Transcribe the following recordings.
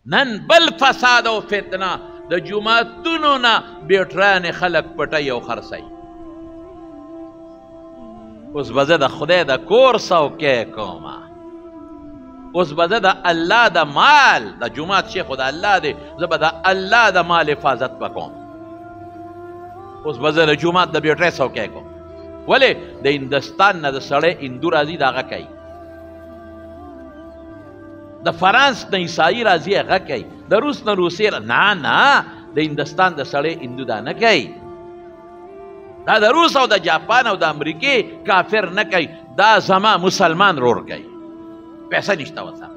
نن بل فساد او فتنه د جوماتونو نه بیټرانې خلک پټوي او خرڅوي. اوس به زه د خدای د کور څوکۍ کومه، اوس به زه د الله د مال، د جومات شیخ خو د الله دی، زه به د الله د مال حفاظت به کوم. اوس به زه د جومات د بیټرۍ څوکۍ کوم. ولې؟ د هندوستان نه د سړی هندو راځي د هغه کوي، د فرانس نه عیسایي راځي هغه کوي، د روس نه روسي نه د هندوستان د سړی هندو دا نه کوي، دا د روس او د جاپان او د امریکې کافر نه کوي، دا زما مسلمان رور کوي. پیسه نشته ورسره،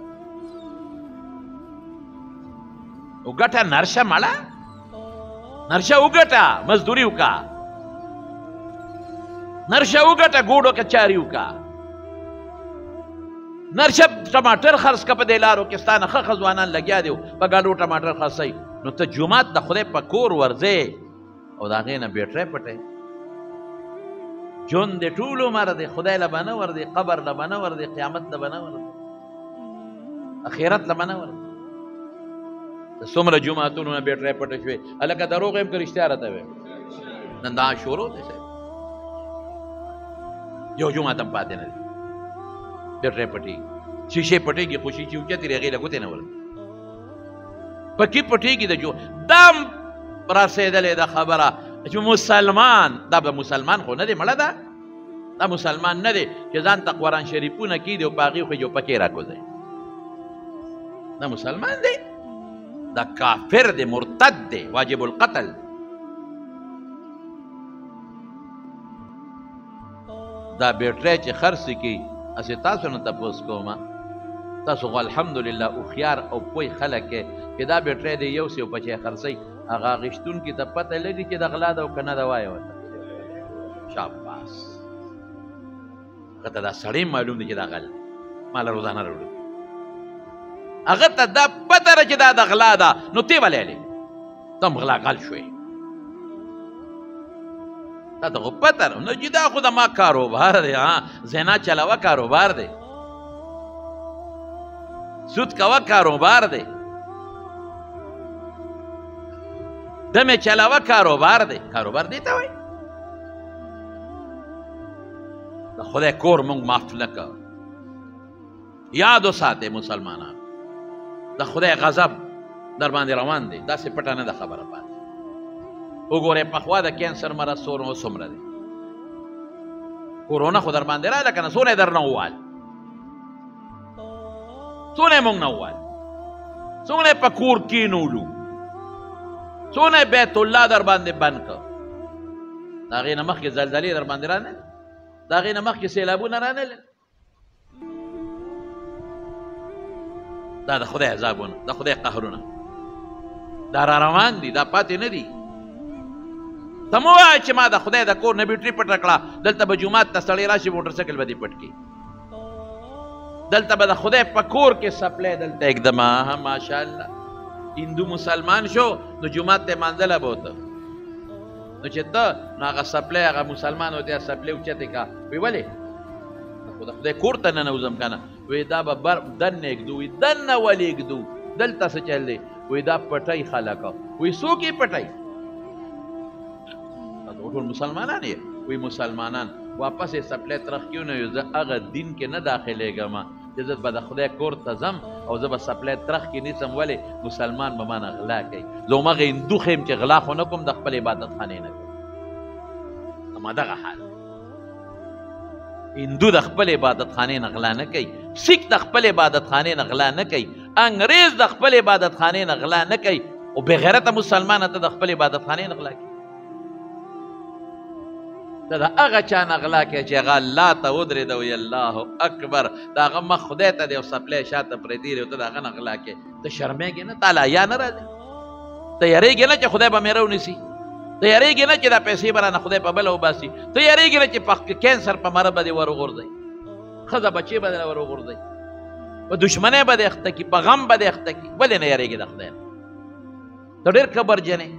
وګټه نرشه مړه، نرشه وګټه، مزدوري وکړه، نرشه وګټه، ګوډو کې چاري وکړه، نرشه ټماټر خرڅ که په دې لارو کې ستا نه ښه ښه ځوانان لګیا دي په ګاډو ټماټر خرڅوي، نو ته جومات د خدای په کور ورځې او د هغې نه بیټرۍ پټوي. ژوند د ټول عمر دی، خدای له به نه ورځي، قبر له به نه ورځي، قیامت له به نه ورځي، اخرت له به نه ورځي. د څومره جوماتونو نه بیټرۍ پټه شوې، هلکه دروغ یم که رښتیا راته ویم، نن دا شروع دی صاحب، یو جومات هم پاتې نه دی بیټرۍ پټېږي، شیشې پټېږي خو شیشې اوچتې دي هغې له ګوتې نه ورځي، پکې پټېږي د جو دا رسېدلې ده خبره چې مسلمان، دا به مسلمان خو نه دی مړه ده، دا مسلمان نه دی چې ځان ته قرآن شریفونه کیدي او په هغې خو یې جو پکې راکوځوي، دا مسلمان دی، دا کافر دی، مرتد دی، واجب القتل. دا بیټرۍ چې خرڅ کړي، اسې تاسو نه تپوس کومه، تاسو خو الحمدلله هوښیار او پوه خلک یې چې دا بیټرۍ دی یو سیو پچې خرڅوي، هغه اخیستونکي ته پته لګي چې د غلا ده او که نه ده، وایه ورته شاباس، هغه ته دا سړی معلوم دی چې دا غل ماله روزانه راوړي، هغه ته دا پته ده چې دا د غلا ده، نو تی ولیلې ته هم غلاګل شوې، تا ته خو پته نه، نو چې دا خو د ما کاروبار دی، زنا چلوه کاروبار دی، سود کوه کاروبار دی، دمې چلوه کاروبار دی، کاروبار دی ته وایي. د خدای کور موږ معاف نه که، یاد وساتئ مسلمانان، د خدای غضب در باندې روان دی، داسې پټه نه ده خبره پاتې. وګورئ پخوا د کینسر مرض څومره دی، کورونا خو در باندې راغله که نه، څونه یې در نه ووال، څونه یې موږ نه ووال، څونه یې په کور کېنولو، څونه یې بیت الله در باندې بند کړ، د هغې نه مخکې زلزلې در باندې رانهلې، د هغې نه مخکې سیلابونه رانهلل، دا د خدای عذابونه، د خدای قهرونه، دا را روان دي، دا پاتې نه دي. ته مه وایه چې ما د خدای د کور نه بیټري پټه کړه، دلته به جومات ته سړی راشي موټرسایکل به دې پټ کړي، دلته به د خدای په کور کې سپلی دلته اکدمه ماشاءالله هندو مسلمان شو نو جومات ته مانځله به ورته، نو چې ته نو هغه سپلی هغه مسلمان ورته سپلی اوچتې کا، وی ولې خو د خدای کور ته ننوځم که نه، وی دا به دننه اږدو، وی دننه ولې اږدو، دلته څه چل دی، وی دا پټی خلکه، وی څوک یې پټی، ټول مسلمانان یې، وی مسلمانان، واپس یې سپلی ترخ کیو نه، زه هغه دین کې نه داخلېږم چې زه به د خدای کور ته ځم او زه به سپلی ترخ کې نیسم، ولې مسلمان به مانه غلا کوي، زه همغه هندو ښیم چې غلا خو نه کوم، د خپل عبادت خانې نه کوم، زما دغه حال، هندو د خپل عبادت خانې نه غلا نه کوي، سیک د خپل عبادت خانې نه غلا نه کوي، انګریز د خپل عبادت خانې نه غلا نه کوي، او بغیرته مسلمانه ته د خپل عبادت خانې نه غلا کوي، ته د هغه چا نه غلا کوي چې هغه الله ته ودرېده وایي الله اکبر، د هغه مخ خدای ته دی او سپلی شاته پرېږدي دی او ته د هغه نه غلا کوې، ته شرمېږې نه، تا له حیا نه راځي، ته یېرېږې نه چې خدای به مې رونیسي، ته یېرېږې نه چې دا پیسې به رانه خدای په بله وباسي، ته یېرېږې نه چې په کینسر په مره به دې ور وغورځوي، ښځه بچې به دې ور وغورځوي، په دشمنۍ به دې اخته کړي، په غم به دې اخته کړي، ولې نه یېرېږې د خدای نه، ته ډېر کبرجن یې،